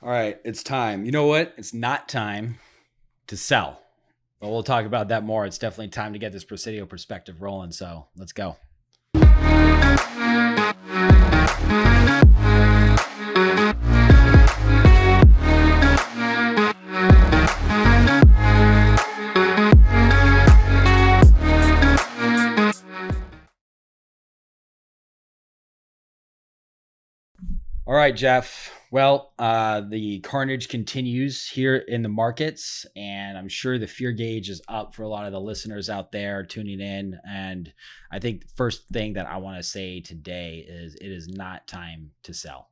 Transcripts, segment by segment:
All right, it's time. You know what? It's not time to sell. But we'll talk about that more. It's definitely time to get this Presidio perspective rolling. So let's go. All right, Jeff. Well, the carnage continues here in the markets, and I'm sure the fear gauge is up for a lot of the listeners out there tuning in. And I think the first thing that I want to say today is it is not time to sell.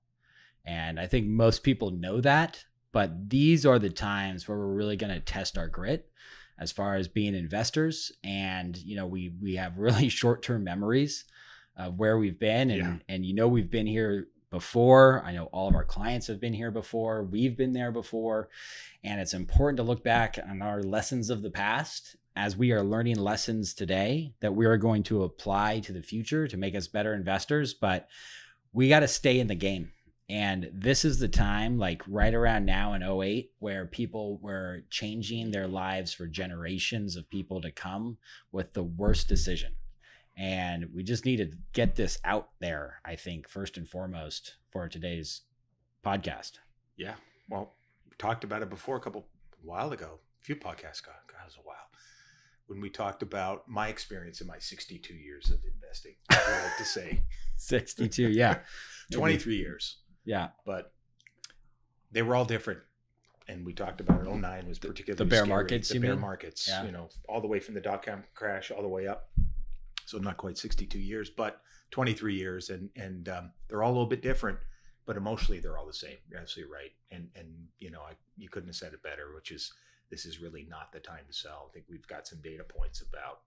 And I think most people know that, but these are the times where we're really going to test our grit as far as being investors. And, you know, we have really short-term memories of where we've been, and you know, we've been here before. I know all of our clients have been here before. We've been there before. And it's important to look back on our lessons of the past as we are learning lessons today that we are going to apply to the future to make us better investors. But we got to stay in the game. And this is the time, like right around now in 08, where people were changing their lives for generations of people to come with the worst decision. And we just need to get this out there, I think, first and foremost for today's podcast. Yeah. Well, we talked about it before a while ago, a few podcasts ago. God, it was a while. When we talked about my experience in my 62 years of investing, I like to say. 62, yeah. 23 years. Yeah. But they were all different. And we talked about it. 09 was particularly the bear scary. markets, The bear markets, you know, all the way from the dot-com crash all the way up. So not quite 62 years, but 23 years. And they're all a little bit different, but emotionally they're all the same. You're absolutely right. And you know, you couldn't have said it better, which is this is really not the time to sell. I think we've got some data points about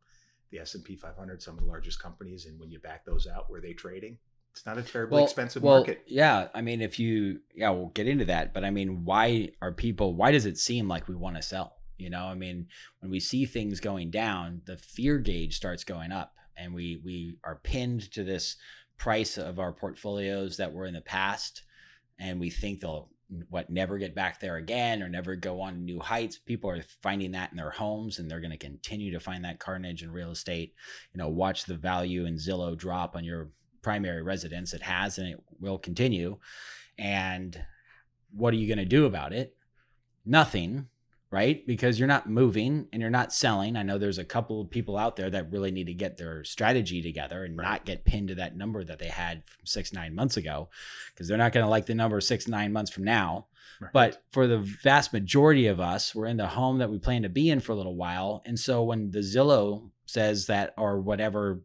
the S&P 500, some of the largest companies. And when you back those out, where they trading? It's not a terribly expensive market. Yeah. I mean, we'll get into that. But I mean, why does it seem like we want to sell? You know, I mean, when we see things going down, the fear gauge starts going up. And we are pinned to this price of our portfolios that were in the past. And we think they'll never get back there again or never go on new heights. People are finding that in their homes, and they're going to continue to find that carnage in real estate. You know, watch the value in Zillow drop on your primary residence. It has, and it will continue. And what are you going to do about it? Nothing. Right? Because you're not moving and you're not selling. I know there's a couple of people out there that really need to get their strategy together and not get pinned to that number that they had from 6-9 months ago, because they're not going to like the number 6-9 months from now. Right. But for the vast majority of us, we're in the home that we plan to be in for a little while. And so when the Zillow says that, or whatever,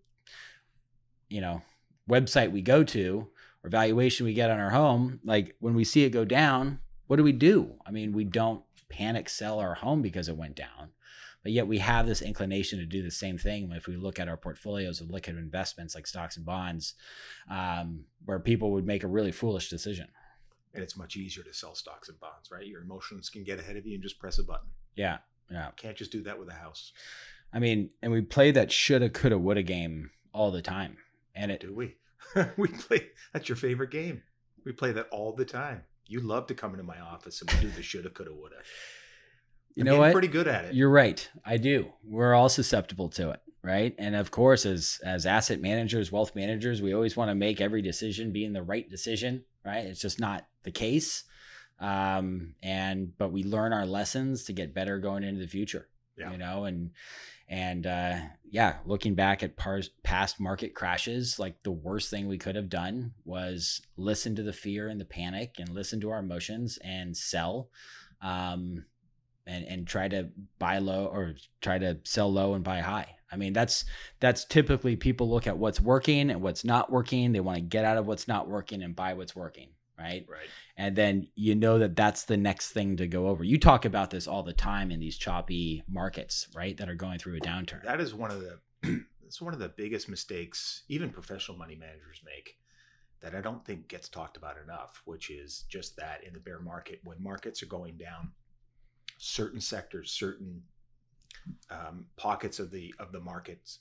you know, website we go to or valuation we get on our home, like when we see it go down, what do? I mean, we don't panic sell our home because it went down, but yet we have this inclination to do the same thing if we look at our portfolios and look at investments like stocks and bonds, where people would make a really foolish decision. And it's much easier to sell stocks and bonds, right? Your emotions can get ahead of you and just press a button. Yeah. You can't just do that with a house. I mean, and we play that shoulda, coulda, woulda game all the time. And do we? We play, that's your favorite game. We play that all the time. You love to come into my office and we do the shoulda, coulda, woulda. You know what? Pretty good at it. You're right. I do. We're all susceptible to it, right? And of course, as asset managers, wealth managers, we always want to make every decision being the right decision, right? It's just not the case. But we learn our lessons to get better going into the future. Yeah. You know, looking back at past market crashes, like the worst thing we could have done was listen to the fear and the panic and listen to our emotions and sell, and try to buy low or try to sell low and buy high. I mean, that's typically people look at what's working and what's not working. They want to get out of what's not working and buy what's working. Right. And then you know that that's the next thing to go over. You talk about this all the time in these choppy markets, right, that are going through a downturn. That is one of the biggest mistakes even professional money managers make that I don't think gets talked about enough, which is just that in the bear market, when markets are going down, certain sectors, certain pockets of the markets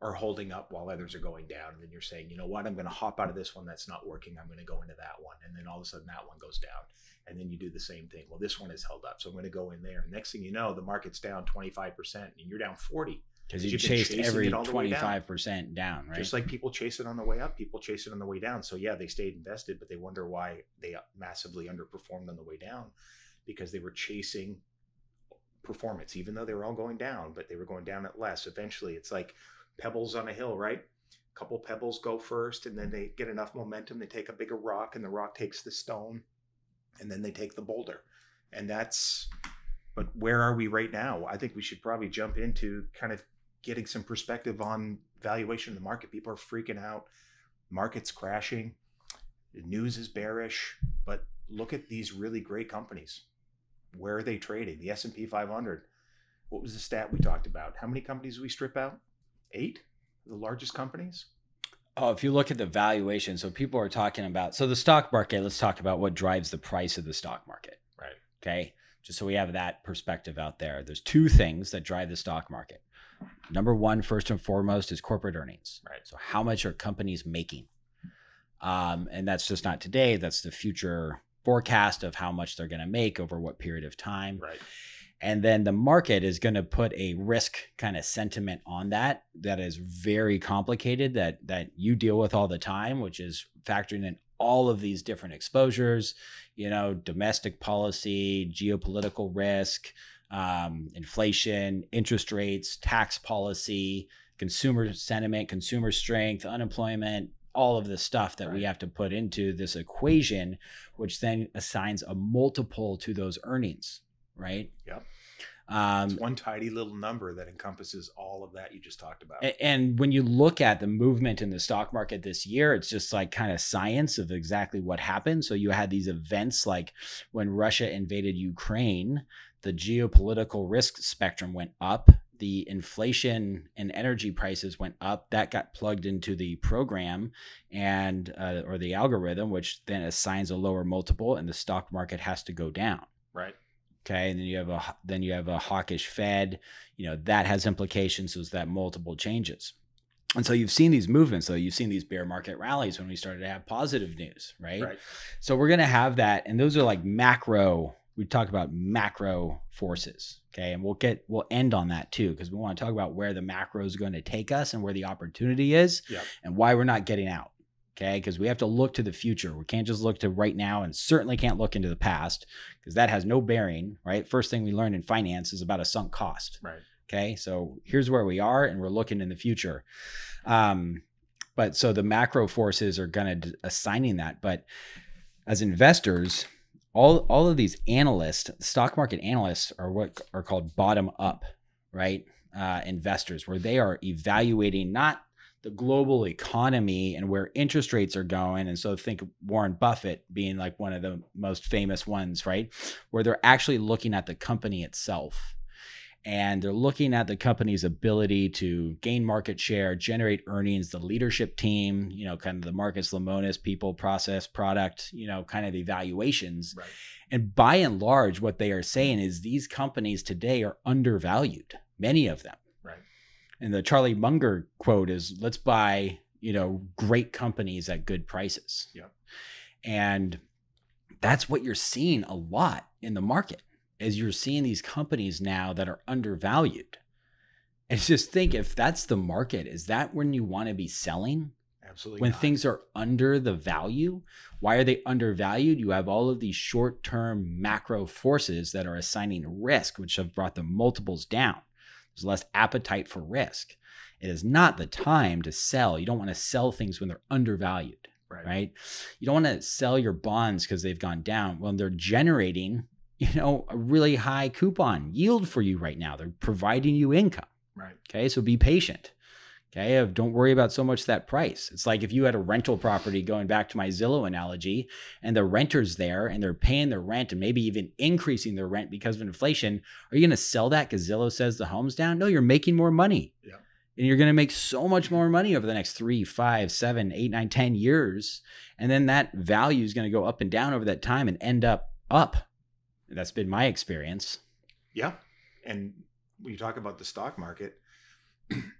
are holding up while others are going down. And then you're saying, you know what, I'm going to hop out of this one that's not working. I'm going to go into that one. And then all of a sudden that one goes down. And then you do the same thing. Well, this one is held up, so I'm going to go in there. And next thing you know, the market's down 25% and you're down 40%. Because you chased every 25% down, right? Just like people chase it on the way up, people chase it on the way down. So yeah, they stayed invested, but they wonder why they massively underperformed on the way down, because they were chasing performance, even though they were all going down, but they were going down at less. Eventually, it's like pebbles on a hill, right? A couple pebbles go first, and then they get enough momentum. They take a bigger rock, and the rock takes the stone, and then they take the boulder. And but where are we right now? I think we should probably jump into kind of getting some perspective on valuation in the market. People are freaking out. Market's crashing. The news is bearish. But look at these really great companies. Where are they trading? The S&P 500. What was the stat we talked about? How many companies did we strip out? 8? The largest companies? Oh, if you look at the valuation, so people are talking about, so the stock market, let's talk about what drives the price of the stock market. Right. Okay. Just so we have that perspective out there. There's 2 things that drive the stock market. Number one, first and foremost, is corporate earnings. Right. So how much are companies making? And that's just not today. That's the future forecast of how much they're going to make over what period of time. Right. And then the market is going to put a risk kind of sentiment on that is very complicated, that you deal with all the time, which is factoring in all of these different exposures, domestic policy, geopolitical risk, inflation, interest rates, tax policy, consumer sentiment, consumer strength, unemployment, all of the stuff that we have to put into this equation, which then assigns a multiple to those earnings, right? Yep. It's one tidy little number that encompasses all of that you just talked about. And when you look at the movement in the stock market this year, it's just like kind of science of exactly what happened. So you had these events like when Russia invaded Ukraine, the geopolitical risk spectrum went up. The inflation and energy prices went up. That got plugged into the program and or the algorithm, which then assigns a lower multiple, and the stock market has to go down. Right. Okay, and then you have a hawkish Fed. That has implications as that multiple changes. And so you've seen these movements, though. You've seen these bear market rallies when we started to have positive news, right? Right. So we're going to have that, and those are like macro. We talk about macro forces, okay? And we'll end on that too, because we want to talk about where the macro is going to take us and where the opportunity is, and why we're not getting out, okay? Because we have to look to the future. We can't just look to right now, and certainly can't look into the past, because that has no bearing, right? First thing we learned in finance is about a sunk cost, right? Okay, so here's where we are, and we're looking in the future. But so the macro forces are going to assigning that, but as investors, all of these analysts, stock market analysts, are what are called bottom up, right? Investors, where they are evaluating not the global economy and where interest rates are going. And so think Warren Buffett being like one of the most famous ones, right? Where they're actually looking at the company itself. And they're looking at the company's ability to gain market share, generate earnings, the leadership team, kind of the Marcus Lemonis, people, process, product, kind of evaluations. Right. And by and large, what they are saying is these companies today are undervalued, many of them. Right. And the Charlie Munger quote is, let's buy, great companies at good prices. Yeah. And that's what you're seeing a lot in the market. Is you're seeing these companies now that are undervalued. And just think, if that's the market, is that when you want to be selling? Absolutely when not. Things are under the value? Why are they undervalued? You have all of these short-term macro forces that are assigning risk, which have brought the multiples down. There's less appetite for risk. It is not the time to sell. You don't want to sell things when they're undervalued, right? You don't want to sell your bonds because they've gone down when they're generating a really high coupon yield for you right now. They're providing you income. Right. Okay. So be patient. Okay. Don't worry about so much that price. It's like if you had a rental property, going back to my Zillow analogy, and the renter's there and they're paying their rent and maybe even increasing their rent because of inflation. Are you going to sell that because Zillow says the home's down? No, you're making more money. Yeah. And you're going to make so much more money over the next 3, 5, 7, 8, 9, 10 years. And then that value is going to go up and down over that time and end up. That's been my experience. Yeah. And when you talk about the stock market,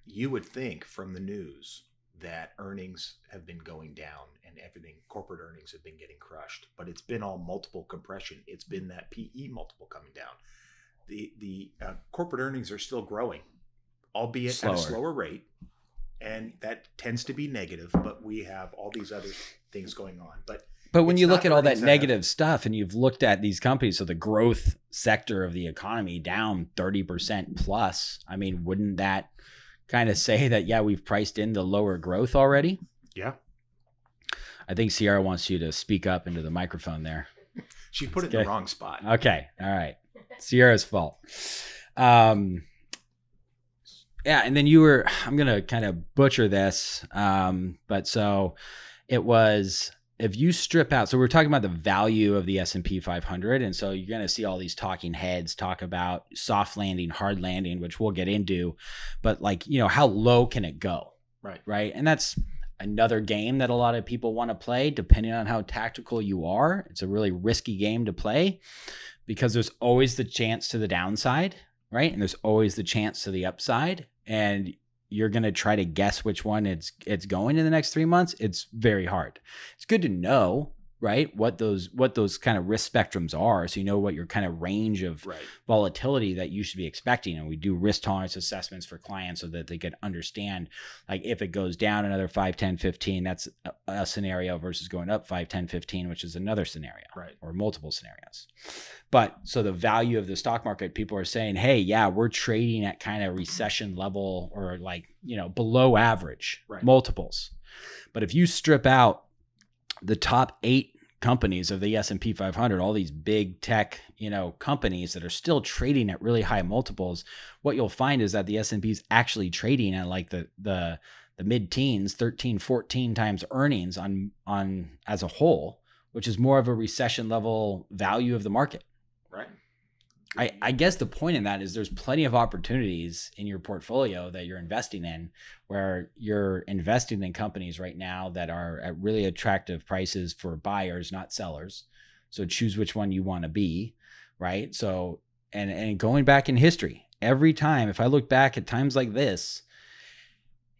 you would think from the news that earnings have been going down and everything, corporate earnings have been getting crushed, but it's been all multiple compression. It's been that PE multiple coming down. The corporate earnings are still growing, albeit at a slower rate. And that tends to be negative, but we have all these other things going on. But when you look at all that negative stuff and you've looked at these companies, so the growth sector of the economy down 30% plus, I mean, wouldn't that kind of say that, yeah, we've priced in the lower growth already? Yeah. I think Sierra wants you to speak up into the microphone there. She put it in the wrong spot. Okay. All right. Sierra's fault. Yeah, and then I'm going to kind of butcher this, but so it was, if you strip out, so we're talking about the value of the S&P 500, and so you're going to see all these talking heads talk about soft landing, hard landing, which we'll get into, but like, how low can it go? Right? And that's another game that a lot of people want to play, depending on how tactical you are. It's a really risky game to play because there's always the chance to the downside, right? And there's always the chance to the upside. And you're going to try to guess which one it's going in the next 3 months. It's very hard. It's good to know, right, what those kind of risk spectrums are, so you know what your kind of range of volatility that you should be expecting. And we do risk tolerance assessments for clients so that they can understand, like, if it goes down another 5, 10, 15, that's a scenario versus going up 5, 10, 15, which is another scenario, or multiple scenarios. But so the value of the stock market, people are saying, hey, yeah, we're trading at kind of recession level or like, below average multiples. But if you strip out the top 8 companies of the S&P 500, all these big tech, companies that are still trading at really high multiples, what you'll find is that the S&P is actually trading at like the mid-teens, 13, 14 times earnings on as a whole, which is more of a recession level value of the market. Right. I guess the point in that is there's plenty of opportunities in your portfolio that you're investing in, where you're investing in companies right now that are at really attractive prices for buyers, not sellers. So choose which one you want to be, right? So, and going back in history, every time, if I look back at times like this,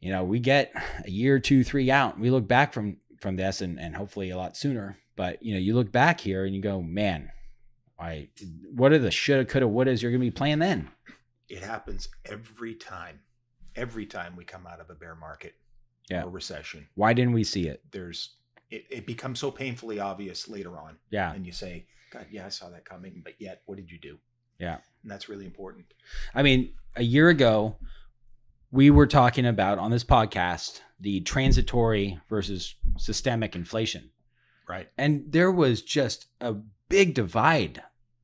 we get a year, 2, 3 out, we look back from this and hopefully a lot sooner, but you look back here and you go, man, what are the shoulda, coulda, wouldas you're going to be playing then? It happens every time we come out of a bear market or recession. Why didn't we see it? It becomes so painfully obvious later on. Yeah. And you say, God, yeah, I saw that coming, but yet what did you do? Yeah. And that's really important. I mean, a year ago, we were talking about on this podcast, the transitory versus systemic inflation. Right. And there was just a big divide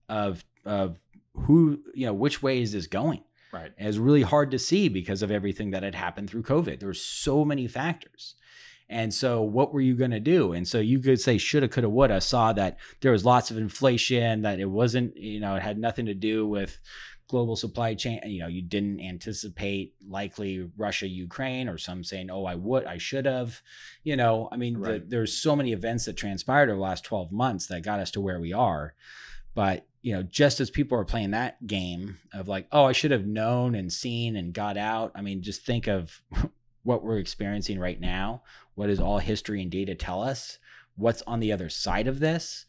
of who, which way is this going? Right. And it was really hard to see because of everything that had happened through COVID. There were so many factors. And so what were you going to do? And so you could say shoulda, coulda, woulda, saw that there was lots of inflation, that it wasn't, it had nothing to do with global supply chain. You didn't anticipate likely Russia, Ukraine, or some saying, oh, I should have, there's so many events that transpired over the last 12 months that got us to where we are. But, just as people are playing that game of like, oh, I should have known and seen and got out. I mean, just think of what we're experiencing right now. What does all history and data tell us? What's on the other side of this?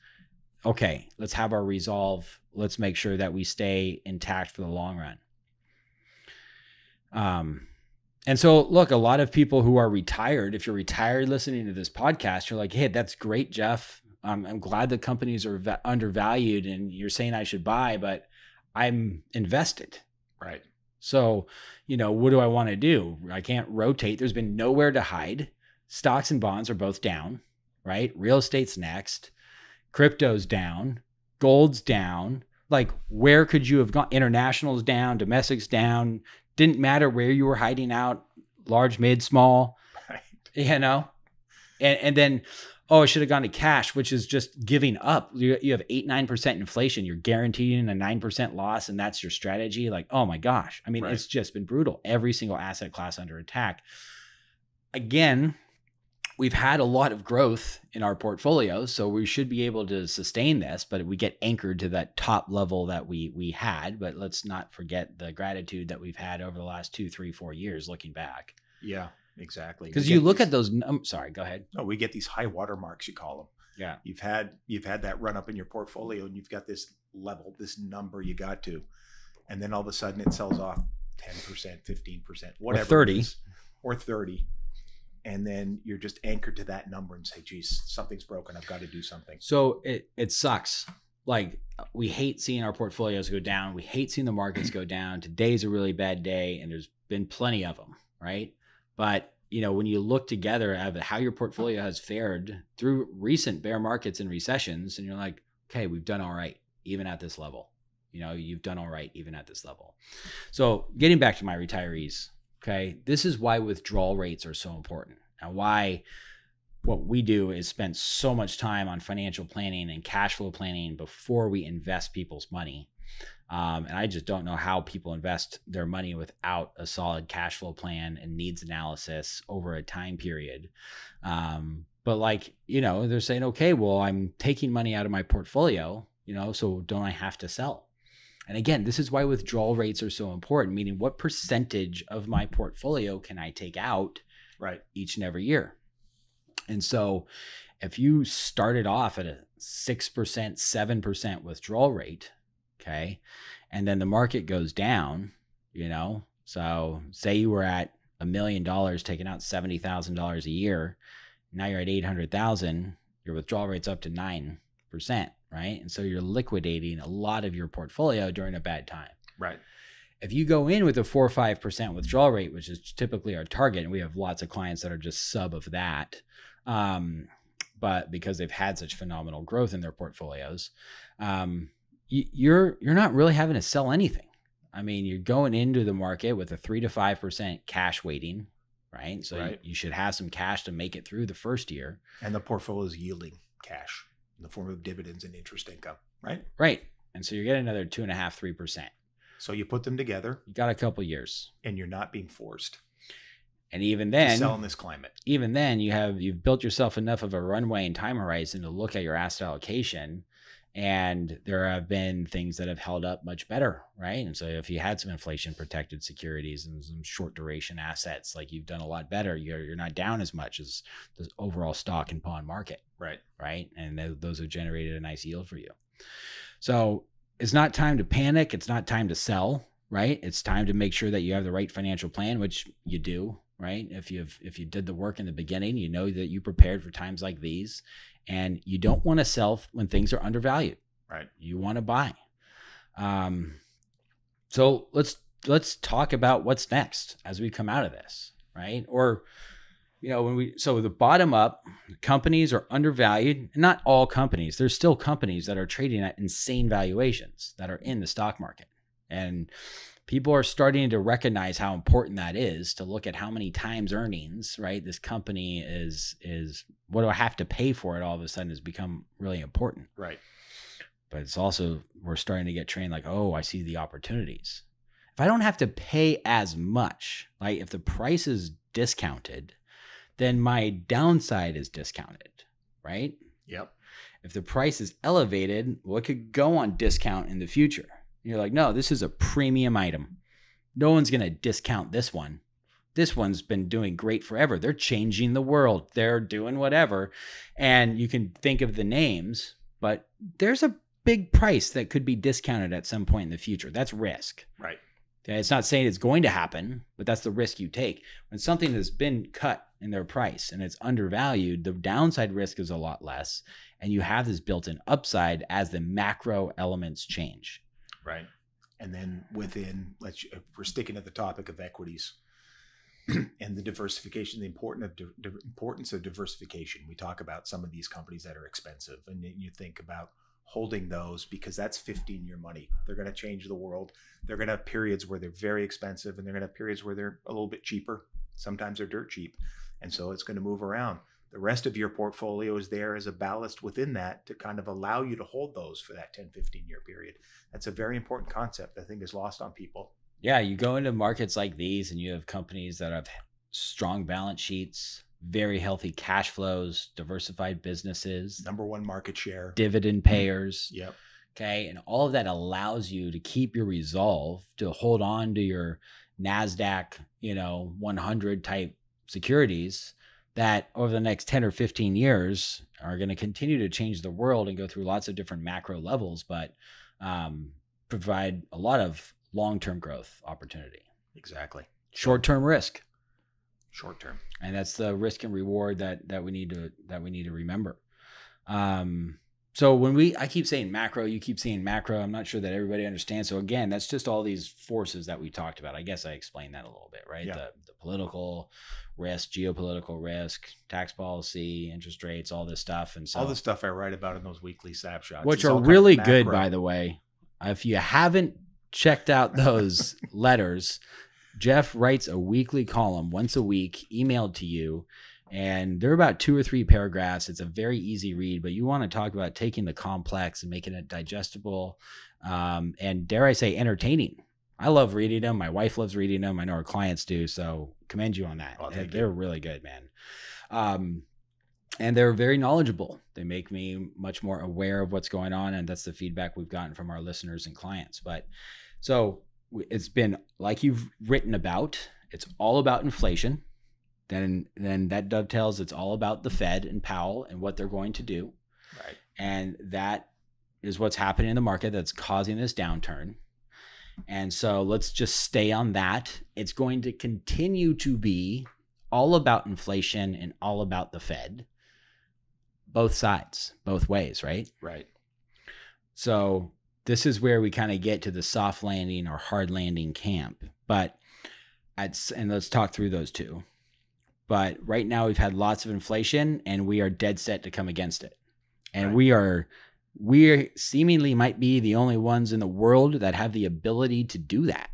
Okay, let's have our resolve. Let's make sure that we stay intact for the long run. And so, look, a lot of people who are retired, if you're retired listening to this podcast, you're like, hey, that's great, Jeff. I'm glad the companies are undervalued and you're saying I should buy, but I'm invested. Right. So, what do I want to do? I can't rotate. There's been nowhere to hide. Stocks and bonds are both down, right? Real estate's next. Crypto's down. Gold's down. Like, where could you have gone? International's down. Domestic's down. Didn't matter where you were hiding out. Large, mid, small. Right. And then, oh, I should have gone to cash, which is just giving up. You have 8-9% inflation. You're guaranteeing a 9% loss, and that's your strategy. Like, oh my gosh. I mean, It's just been brutal. Every single asset class under attack. Again, we've had a lot of growth in our portfolio, so we should be able to sustain this, but we get anchored to that top level that we had. But let's not forget the gratitude that we've had over the last 2, 3, 4 years looking back. Yeah, exactly. Because you look at those, sorry, go ahead. No, we get these high water marks, you call them. Yeah. You've had that run up in your portfolio, and you've got this level, this number you got to, and then all of a sudden it sells off 10%, 15%, whatever. Or 30. It is, or 30. And then you're just anchored to that number and say, geez, something's broken. I've got to do something. So it sucks. Like, we hate seeing our portfolios go down. We hate seeing the markets go down. Today's a really bad day, and there's been plenty of them, right? But, you know, when you look together at how your portfolio has fared through recent bear markets and recessions, and you're like, okay, we've done all right, even at this level. You know, you've done all right, even at this level. So getting back to my retirees, okay, this is why withdrawal rates are so important, and why what we do is spend so much time on financial planning and cash flow planning before we invest people's money. And I just don't know how people invest their money without a solid cash flow plan and needs analysis over a time period. But like, you know, they're saying, okay, well, I'm taking money out of my portfolio, you know, so don't I have to sell? And again, this is why withdrawal rates are so important, meaning what percentage of my portfolio can I take out each and every year? And so if you started off at a 6%, 7% withdrawal rate, okay, and then the market goes down, you know, so say you were at $1 million taking out $70,000 a year, now you're at 800,000, your withdrawal rate's up to 9%, right? And so you're liquidating a lot of your portfolio during a bad time. Right. If you go in with a 4 or 5% withdrawal rate, which is typically our target, and we have lots of clients that are just sub of that, but because they've had such phenomenal growth in their portfolios, you're not really having to sell anything. I mean, you're going into the market with a 3 to 5% cash weighting, right? So you should have some cash to make it through the first year. And the portfolio is yielding cash in the form of dividends and interest income, right? Right. And so you're getting another 2.5%, 3%. So you put them together. You got a couple years. And you're not being forced. And even then, to sell in this climate. Even then, you've built yourself enough of a runway and time horizon to look at your asset allocation. And there have been things that have held up much better, right? And so if you had some inflation protected securities and some short duration assets, like, you've done a lot better. You're not down as much as the overall stock and bond market. Right. And those have generated a nice yield for you. So it's not time to panic. It's not time to sell, right? It's time to make sure that you have the right financial plan, which you do, right? If you did the work in the beginning, you know that you prepared for times like these, and you don't want to sell when things are undervalued. Right. You want to buy. So let's talk about what's next as we come out of this, right? Or, you know, so the bottom up, companies are undervalued. Not all companies. There's still companies that are trading at insane valuations that are in the stock market. And people are starting to recognize how important that is, to look at how many times earnings, right? This company is what do I have to pay for it all of a sudden has become really important. Right. But it's also, we're starting to get trained like, oh, I see the opportunities. If I don't have to pay as much, like if the price is discounted, then my downside is discounted, right? Yep. If the price is elevated, well, it could go on discount in the future. You're like, no, this is a premium item. No one's going to discount this one. This one's been doing great forever. They're changing the world. They're doing whatever. And you can think of the names, but there's a big price that could be discounted at some point in the future. That's risk. Right. Okay, it's not saying it's going to happen, but that's the risk you take. When something has been cut in their price and it's undervalued, the downside risk is a lot less. And you have this built-in upside as the macro elements change. Right. And then within, we're sticking to the topic of equities and the diversification, the importance of diversification. We talk about some of these companies that are expensive, and you think about holding those because that's 15-year money. They're going to change the world. They're going to have periods where they're very expensive, and they're going to have periods where they're a little bit cheaper. Sometimes they're dirt cheap. And so it's going to move around. The rest of your portfolio is there as a ballast within that to kind of allow you to hold those for that 10, 15-year period. That's a very important concept I think is lost on people. Yeah, you go into markets like these and you have companies that have strong balance sheets, very healthy cash flows, diversified businesses, #1 market share, dividend payers. Yep. Okay. And all of that allows you to keep your resolve to hold on to your NASDAQ, 100 type securities that over the next 10 or 15 years are going to continue to change the world and go through lots of different macro levels, but provide a lot of long-term growth opportunity. Exactly. Short-term risk. Short-term. And that's the risk and reward that we need to remember. So I keep saying macro, you keep saying macro. I'm not sure that everybody understands. So again, that's just all these forces that we talked about. I guess I explained that a little bit, right? Yeah. The political risk, geopolitical risk, tax policy, interest rates, all this stuff. And so all the stuff I write about in those weekly snapshots, which are really good, by the way. If you haven't checked out those letters, Jeff writes a weekly column once a week, emailed to you. And they're about 2 or 3 paragraphs. It's a very easy read, but you want to talk about taking the complex and making it digestible, and dare I say, entertaining. I love reading them. My wife loves reading them. I know our clients do. So commend you on that. Oh, they're really good, man. And they're very knowledgeable. They make me much more aware of what's going on. And that's the feedback we've gotten from our listeners and clients. But so it's been like you've written about, it's all about inflation. Then that dovetails. It's all about the Fed and Powell and what they're going to do. Right. And that is what's happening in the market that's causing this downturn. And so let's just stay on that. It's going to continue to be all about inflation and all about the Fed. Both sides, both ways, right? Right. So this is where we kind of get to the soft landing or hard landing camp. And let's talk through those two. But right now we've had lots of inflation and we are dead set to come against it. And right. we seemingly might be the only ones in the world that have the ability to do that.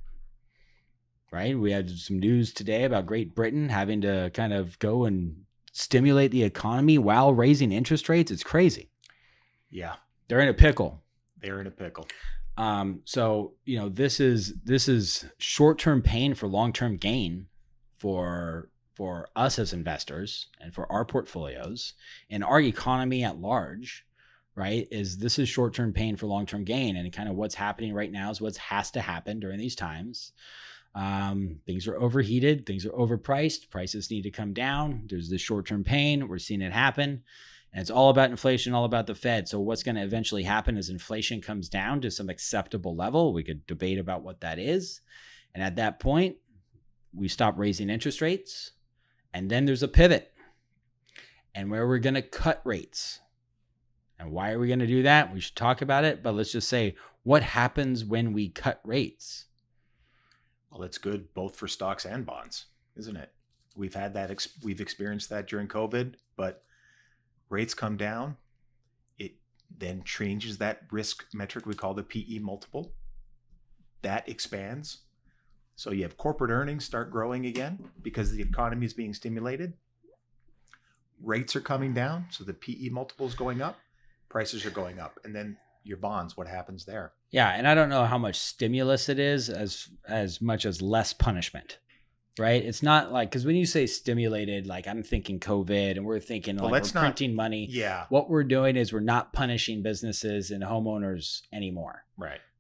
Right? We had some news today about Great Britain having to kind of go and stimulate the economy while raising interest rates. It's crazy. Yeah. They're in a pickle. They're in a pickle. So, this is short-term pain for long-term gain for us as investors and for our portfolios and our economy at large, right? This is short-term pain for long-term gain. And kind of what's happening right now is what has to happen during these times. Things are overheated. Things are overpriced. Prices need to come down. There's this short-term pain. We're seeing it happen. And it's all about inflation, all about the Fed. So what's going to eventually happen is inflation comes down to some acceptable level. We could debate about what that is. And at that point, we stop raising interest rates. And then there's a pivot and where we're going to cut rates. And why are we going to do that? We should talk about it, but let's just say what happens when we cut rates? Well, it's good both for stocks and bonds, isn't it? We've had that. We've experienced that during COVID, but rates come down. It then changes that risk metric we call the PE multiple. That expands. So you have corporate earnings start growing again because the economy is being stimulated. Rates are coming down, so the PE multiple is going up. Prices are going up. And then your bonds, what happens there? Yeah, and I don't know how much stimulus it is as much as less punishment, right? It's not like, because when you say stimulated, like I'm thinking COVID and we're thinking we're printing money. Yeah. What we're doing is we're not punishing businesses and homeowners anymore.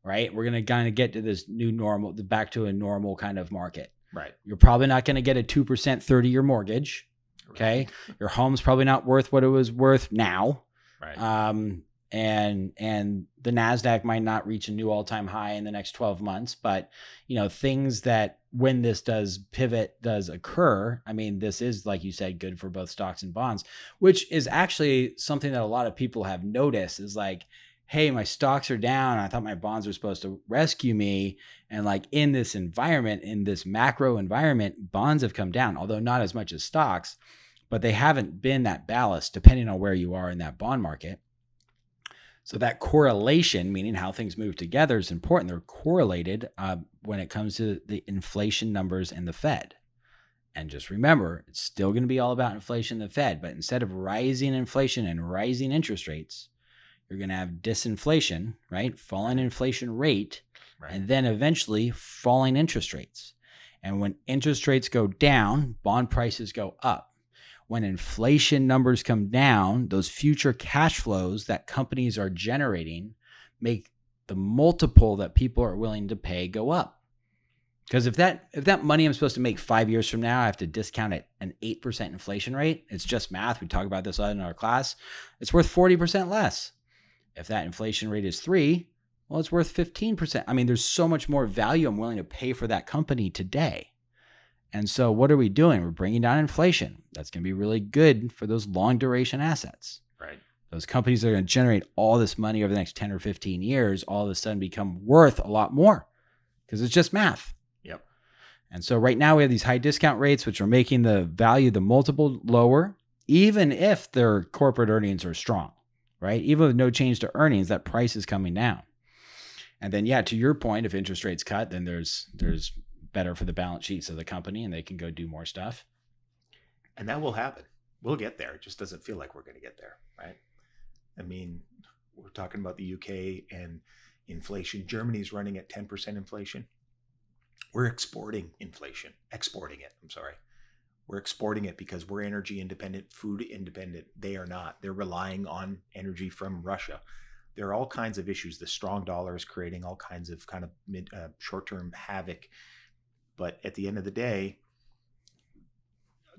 Right? We're going to kind of get to this new normal, back to a normal kind of market. Right. You're probably not going to get a 2% 30-year mortgage. Okay. Right. Your home's probably not worth what it was worth now. Right. And the NASDAQ might not reach a new all-time high in the next 12 months, but things that when this does occur, I mean, this is, like you said, good for both stocks and bonds, which is actually something that a lot of people have noticed is like, hey, my stocks are down. I thought my bonds were supposed to rescue me. And like in this environment, in this macro environment, bonds have come down, although not as much as stocks, but they haven't been that ballast depending on where you are in that bond market. So that correlation, meaning how things move together, is important. They're correlated when it comes to the inflation numbers and the Fed. And just remember, it's still going to be all about inflation and the Fed, but instead of rising inflation and rising interest rates, you're going to have disinflation, right? Falling inflation rate, right. And then eventually falling interest rates. And when interest rates go down, bond prices go up. When inflation numbers come down, those future cash flows that companies are generating make the multiple that people are willing to pay go up. Because if that money I'm supposed to make 5 years from now, I have to discount at an 8% inflation rate. It's just math. We talk about this in our class. It's worth 40% less. If that inflation rate is 3, well, it's worth 15%. I mean, there's so much more value I'm willing to pay for that company today. And so what are we doing? We're bringing down inflation. That's going to be really good for those long duration assets. Right. Those companies that are going to generate all this money over the next 10 or 15 years, all of a sudden become worth a lot more because it's just math. Yep. And so right now we have these high discount rates, which are making the value, the multiple lower, even if their corporate earnings are strong, right? Even with no change to earnings, that price is coming down. And then, yeah, to your point, if interest rates cut, then there's better for the balance sheets of the company and they can go do more stuff. And that will happen. We'll get there. It just doesn't feel like we're going to get there, right? I mean, we're talking about the UK and inflation. Germany's running at 10% inflation. We're exporting inflation, exporting it. I'm sorry. We're exporting it because we're energy independent, food independent. They are not. They're relying on energy from Russia. There are all kinds of issues. The strong dollar is creating all kinds of kind of short-term havoc. But at the end of the day,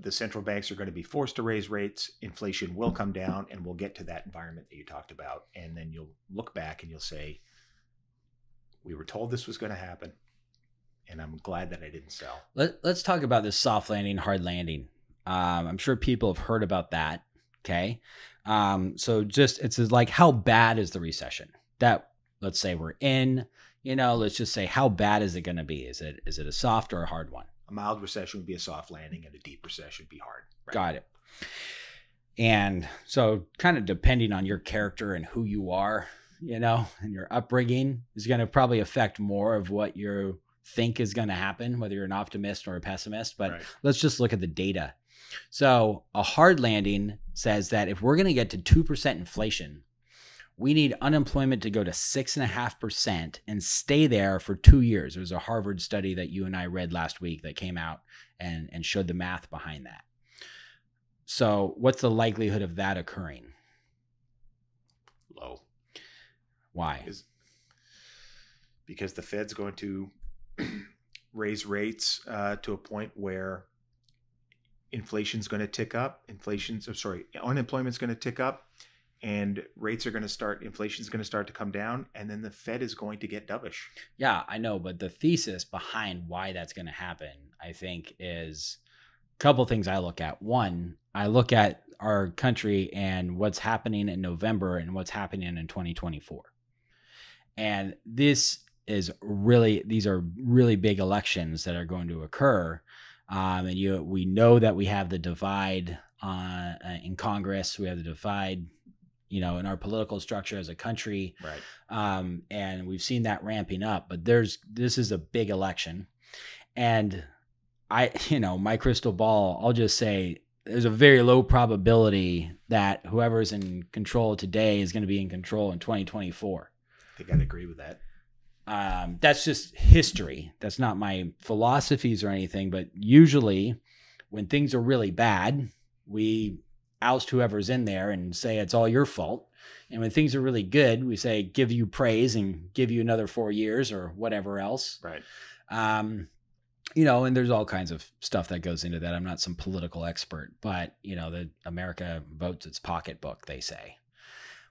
the central banks are going to be forced to raise rates. Inflation will come down, and we'll get to that environment that you talked about. And then you'll look back and you'll say, we were told this was going to happen, and I'm glad that I didn't sell. Let's talk about this soft landing, hard landing. I'm sure people have heard about that. Okay. So just, it's like, how bad is the recession that, let's say we're in, let's just say, how bad is it going to be? Is it a soft or a hard one? A mild recession would be a soft landing, and a deep recession would be hard. Right? Got it. And so kind of depending on your character and who you are, and your upbringing is going to probably affect more of what you think is going to happen, whether you're an optimist or a pessimist. But right. Let's just look at the data. So a hard landing says that if we're going to get to 2% inflation, we need unemployment to go to 6.5% and stay there for 2 years. There was a Harvard study that you and I read last week that came out and showed the math behind that. So what's the likelihood of that occurring? Low. Why? Because the Fed's going to raise rates to a point where inflation's going to tick up. Unemployment's going to tick up. And rates are going to start, inflation's going to start to come down, and then the Fed is going to get dovish. Yeah, I know. But the thesis behind why that's going to happen, I think, is a couple of things I look at. One, I look at our country and what's happening in November and what's happening in 2024. And these are really big elections that are going to occur. We know that we have the divide in Congress. We have the divide in our political structure as a country. Right. And we've seen that ramping up, but this is a big election. And my crystal ball, I'll just say there's a very low probability that whoever's in control today is going to be in control in 2024. I think I'd agree with that. That's just history. That's not my philosophies or anything, but usually when things are really bad, we oust whoever's in there and say it's all your fault. And when things are really good, we say give you praise and give you another 4 years or whatever else. Right. And there's all kinds of stuff that goes into that. I'm not some political expert, but that America votes its pocketbook, they say.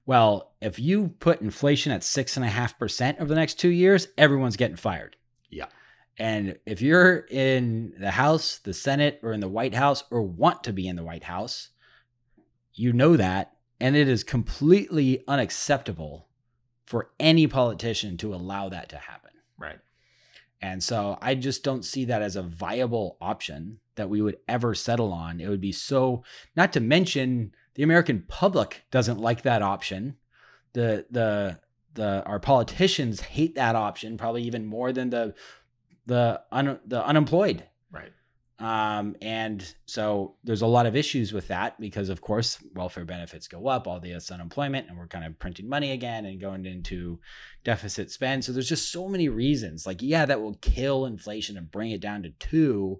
Well, if you put inflation at 6.5% over the next 2 years, everyone's getting fired. Yeah. And if you're in the House, the Senate, or in the White House, or want to be in the White House, you know that, and it is completely unacceptable for any politician to allow that to happen. Right. And so I just don't see that as a viable option that we would ever settle on. It would be so, not to mention the American public doesn't like that option. Our politicians hate that option probably even more than the unemployed. Right. And so there's a lot of issues with that because, of course, welfare benefits go up, all this unemployment, and we're kind of printing money again and going into deficit spend. So there's just so many reasons. Like, yeah, that will kill inflation and bring it down to 2,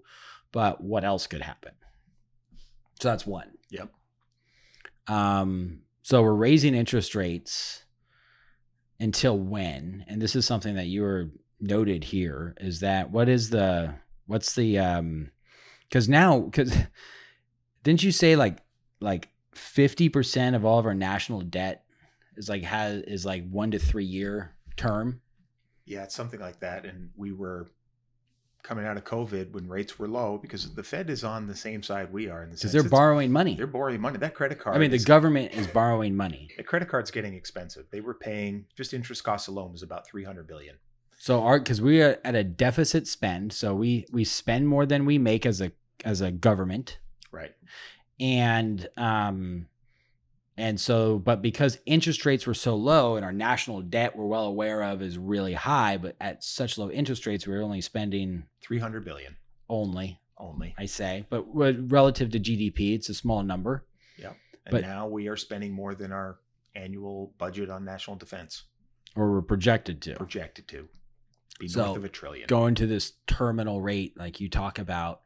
but what else could happen? So that's one. Yep. So we're raising interest rates until when? And this is something that you were noted here, is that because didn't you say like 50% of all of our national debt is like 1 to 3 year term? Yeah, it's something like that. And we were coming out of COVID when rates were low, because the Fed is on the same side we are, in the sense because they're borrowing money. They're borrowing money. That credit card. I mean, the government is borrowing money. The credit card's getting expensive. They were paying, just interest costs alone was about $300 billion. So because we are at a deficit spend, so we spend more than we make as a government, right? And so, but because interest rates were so low and our national debt, we're well aware of, is really high, but at such low interest rates, we're only spending $300 billion. Only, I say, but relative to GDP, it's a small number. Yeah. And now we are spending more than our annual budget on national defense. Or we're projected to. Be north of $1 trillion. Going to this terminal rate, like you talk about,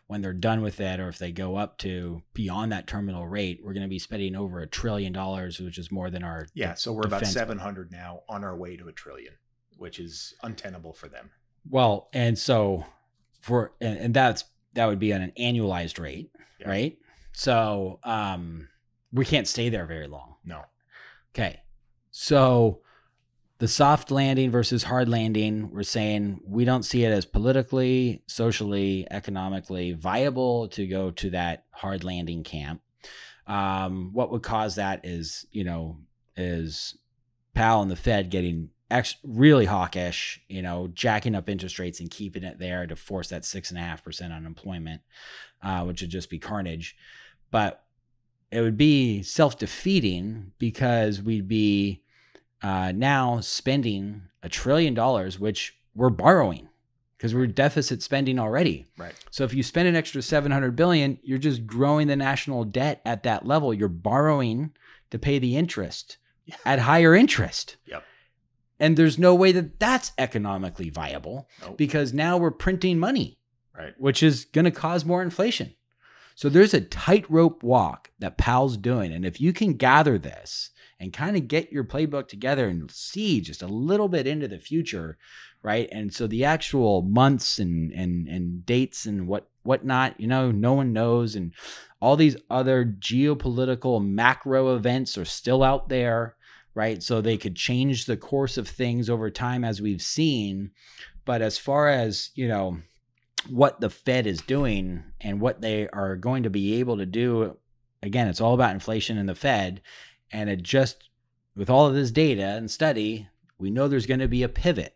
when they're done with that, or if they go up to beyond that terminal rate, we're going to be spending over $1 trillion, which is more than our So we're about 700 now, on our way to $1 trillion, which is untenable for them. Well, and so that would be on an annualized rate, right? So we can't stay there very long. No. Okay. So the soft landing versus hard landing, we're saying we don't see it as politically, socially, economically viable to go to that hard landing camp. What would cause that is Powell and the Fed getting really hawkish, jacking up interest rates and keeping it there to force that 6.5% unemployment, which would just be carnage. But it would be self-defeating, because we'd be now spending $1 trillion, which we're borrowing because we're deficit spending already. Right. So if you spend an extra $700 billion, you're just growing the national debt at that level. You're borrowing to pay the interest at higher interest. Yep. And there's no way that that's economically viable. Nope. Because now we're printing money, right, which is going to cause more inflation. So there's a tightrope walk that Powell's doing. And if you can gather this and kind of get your playbook together and see just a little bit into the future, right? And so the actual months and dates and whatnot, no one knows. And all these other geopolitical macro events are still out there, right? So they could change the course of things over time, as we've seen. But as far as, what the Fed is doing and what they are going to be able to do, again, it's all about inflation and the Fed. And it just, with all of this data and study, we know there's going to be a pivot.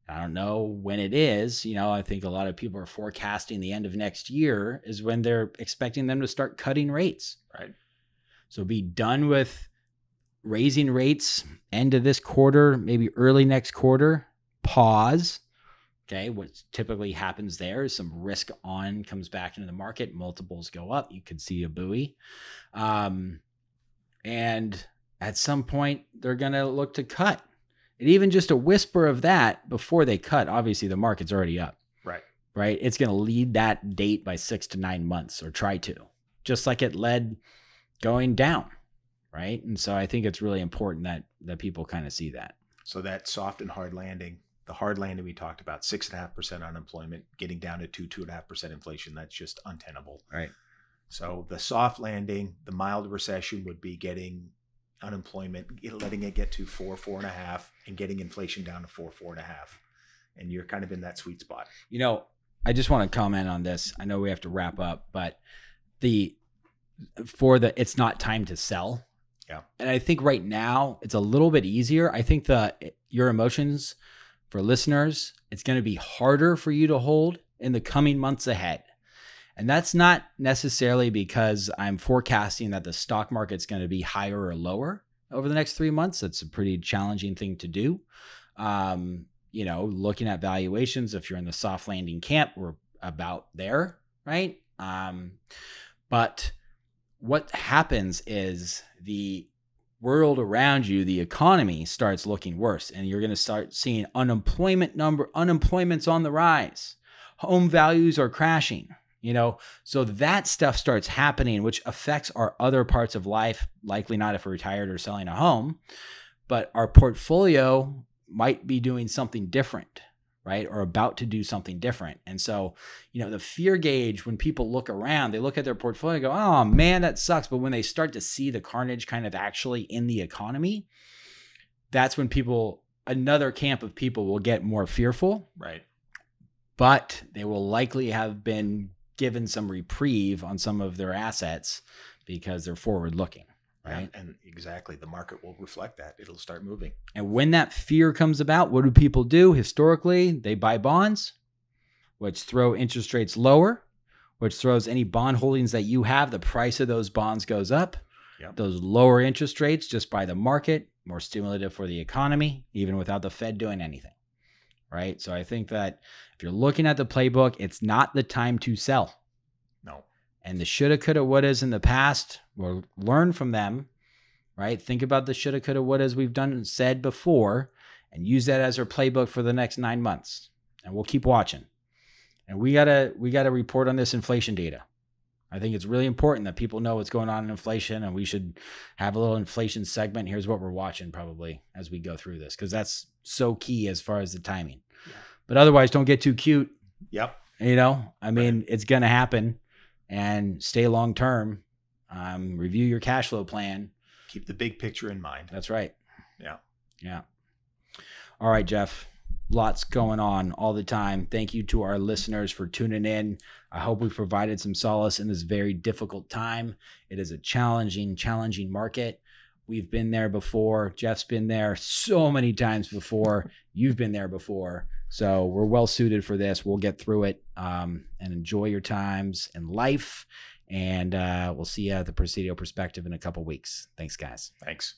I don't know when it is. I think a lot of people are forecasting the end of next year is when they're expecting them to start cutting rates. Right. So be done with raising rates end of this quarter, maybe early next quarter, pause. Okay. What typically happens there is some risk on comes back into the market. Multiples go up. You could see a buoy. And at some point, they're going to look to cut. And even just a whisper of that before they cut, obviously the market's already up. Right? It's going to lead that date by 6 to 9 months, or try to, just like it led going down. Right? And so I think it's really important that people kind of see that. So that soft and hard landing, the hard landing we talked about, 6.5% unemployment, getting down to 2.5% inflation, that's just untenable. Right. So the soft landing, the mild recession would be getting unemployment, letting it get to 4.5, and getting inflation down to 4.5. And you're kind of in that sweet spot. I just want to comment on this. I know we have to wrap up, but it's not time to sell. Yeah. And I think right now it's a little bit easier. I think your emotions for listeners, it's going to be harder for you to hold in the coming months ahead. And that's not necessarily because I'm forecasting that the stock market's going to be higher or lower over the next 3 months. That's a pretty challenging thing to do. Looking at valuations, if you're in the soft landing camp, we're about there, right? But what happens is the world around you, the economy starts looking worse, and you're going to start seeing unemployment's on the rise. Home values are crashing. you know? So that stuff starts happening, which affects our other parts of life, likely not if we're retired or selling a home, but our portfolio might be doing something different, right? Or about to do something different. And so, you know, the fear gauge, when people look around, they look at their portfolio and go, oh man, that sucks. But when they start to see the carnage kind of actually in the economy, that's when another camp of people will get more fearful. Right. But they will likely have been given some reprieve on some of their assets because they're forward looking. Right. And exactly. The market will reflect that. It'll start moving. And when that fear comes about, what do people do? Historically, they buy bonds, which throw interest rates lower, which throws any bond holdings that you have. The price of those bonds goes up. Yep. Those lower interest rates just by the market, more stimulative for the economy, even without the Fed doing anything. Right. So I think that if you're looking at the playbook, it's not the time to sell. No. And the shoulda, coulda, wouldas in the past, we'll learn from them, right? Think about the shoulda, coulda, wouldas we've done and said before and use that as our playbook for the next 9 months. And we'll keep watching. And we gotta report on this inflation data. I think it's really important that people know what's going on in inflation, and we should have a little inflation segment. Here's what we're watching probably as we go through this, because that's so key as far as the timing. Yeah. But otherwise, don't get too cute. Yep. You know, I mean, It's going to happen. And stay long term. Review your cash flow plan. Keep the big picture in mind. That's right. Yeah. Yeah. All right, Jeff. Lots going on all the time. Thank you to our listeners for tuning in. I hope we've provided some solace in this very difficult time. It is a challenging market. We've been there before. Jeff's been there so many times before. You've been there before. So we're well suited for this. We'll get through it and enjoy your times in life. And we'll see you at the Presidio Perspective in a couple weeks. Thanks, guys. Thanks.